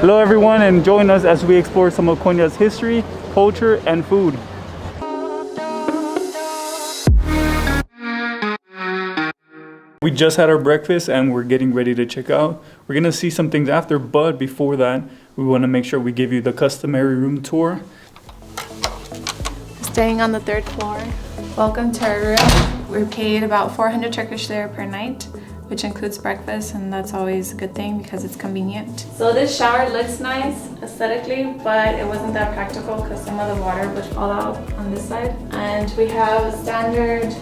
Hello everyone, and join us as we explore some of Konya's history, culture, and food. We just had our breakfast and we're getting ready to check out. We're gonna see some things after, but before that, we wanna make sure we give you the customary room tour. Staying on the 3rd floor. Welcome to our room. We're paid about 400 Turkish lira per night, which includes breakfast, and that's always a good thing because it's convenient. So this shower looks nice aesthetically, but it wasn't that practical because some of the water would fall out on this side. And we have a standard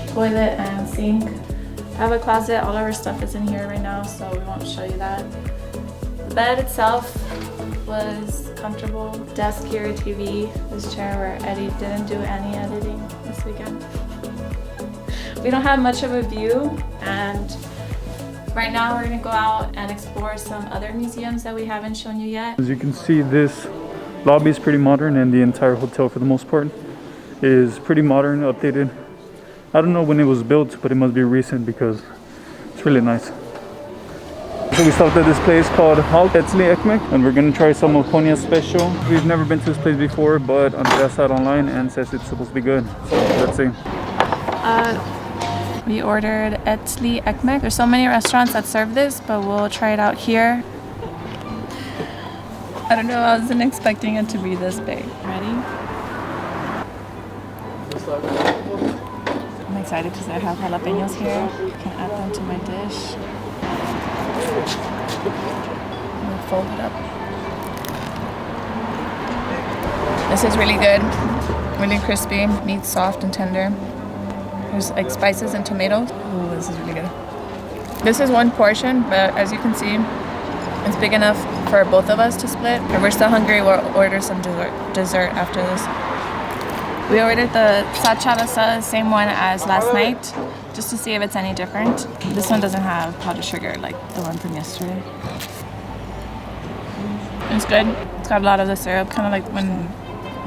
toilet and sink. I have a closet, all of our stuff is in here right now, so we won't show you that. The bed itself was comfortable. Desk here, TV, this chair where Eddie didn't do any editing this weekend. We don't have much of a view, and right now we're gonna go out and explore some other museums that we haven't shown you yet. As you can see, this lobby is pretty modern, and the entire hotel for the most part is pretty modern, updated. I don't know when it was built, but it must be recent because it's really nice. So we stopped at this place called Etli Ekmek, and we're gonna try some of Konya's special. We've never been to this place before, but Andrea saw it online and says it's supposed to be good. So let's see. We ordered Etli Ekmek. There's so many restaurants that serve this, but we'll try it out here. I don't know, I wasn't expecting it to be this big. Ready? I'm excited because I have jalapenos here. I can add them to my dish. We'll fold it up. This is really good, really crispy, meat soft and tender. There's like spices and tomatoes. Oh, this is really good. This is one portion, but as you can see, it's big enough for both of us to split. If we're still hungry, we'll order some dessert after this. We ordered the salsa, same one as last night, just to see if it's any different. This one doesn't have powdered sugar like the one from yesterday. It's good. It's got a lot of the syrup, kind of like when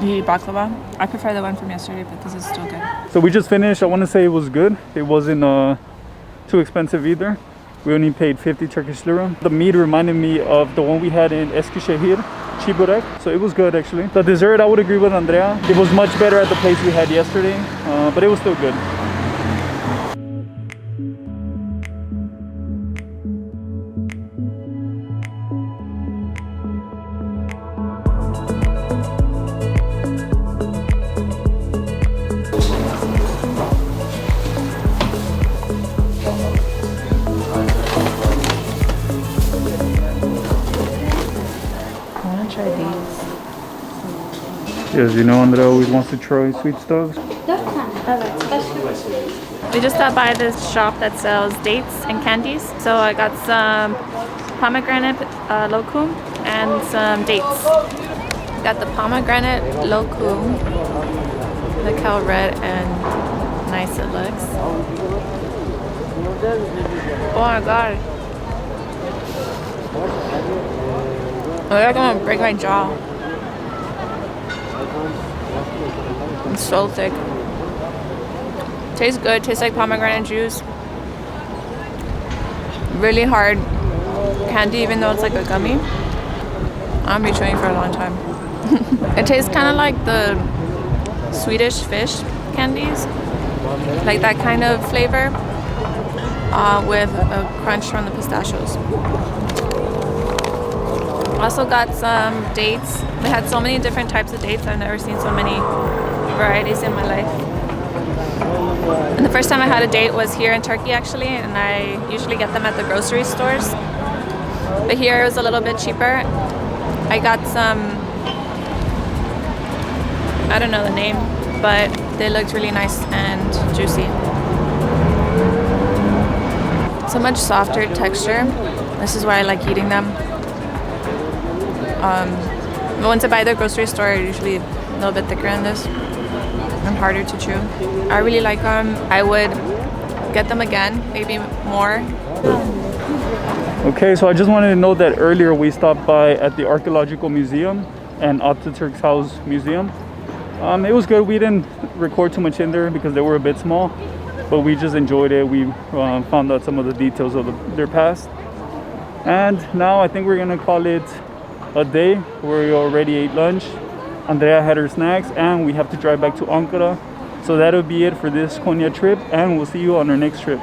you eat baklava. I prefer the one from yesterday, but this is still good. So we just finished. I want to say it was good. It wasn't too expensive either. We only paid 50 Turkish lira. The meat reminded me of the one we had in Eskişehir, Chiburek. So it was good actually. The dessert, I would agree with Andrea. It was much better at the place we had yesterday, but it was still good. Yes, you know, Andrea always wants to try sweet stuff. We just stopped by this shop that sells dates and candies. So I got some pomegranate lokum and some dates. Got the pomegranate lokum. Look how red and nice it looks. Oh my god. Oh, they're gonna break my jaw. It's so thick. Tastes good. Tastes like pomegranate juice. Really hard candy, even though it's like a gummy. I'll be chewing for a long time. It tastes kind of like the Swedish fish candies, like that kind of flavor, with a crunch from the pistachios. Also got some dates. They had so many different types of dates. I've never seen so many varieties in my life. And the first time I had a date was here in Turkey actually, and I usually get them at the grocery stores. But here it was a little bit cheaper. I got some, I don't know the name, but they looked really nice and juicy. So much softer texture. This is why I like eating them. But once I buy the grocery store, they're usually a little bit thicker than this and harder to chew. I really like them. I would get them again, maybe more. Okay, so I just wanted to note that earlier we stopped by at the Archaeological Museum and Atatürk's House Museum. It was good. We didn't record too much in there because they were a bit small, but we just enjoyed it. We found out some of the details of their past. And now I think we're gonna call it a day. We already ate lunch. Andrea had her snacks, and we have to drive back to Ankara. So that'll be it for this Konya trip, and we'll see you on our next trip.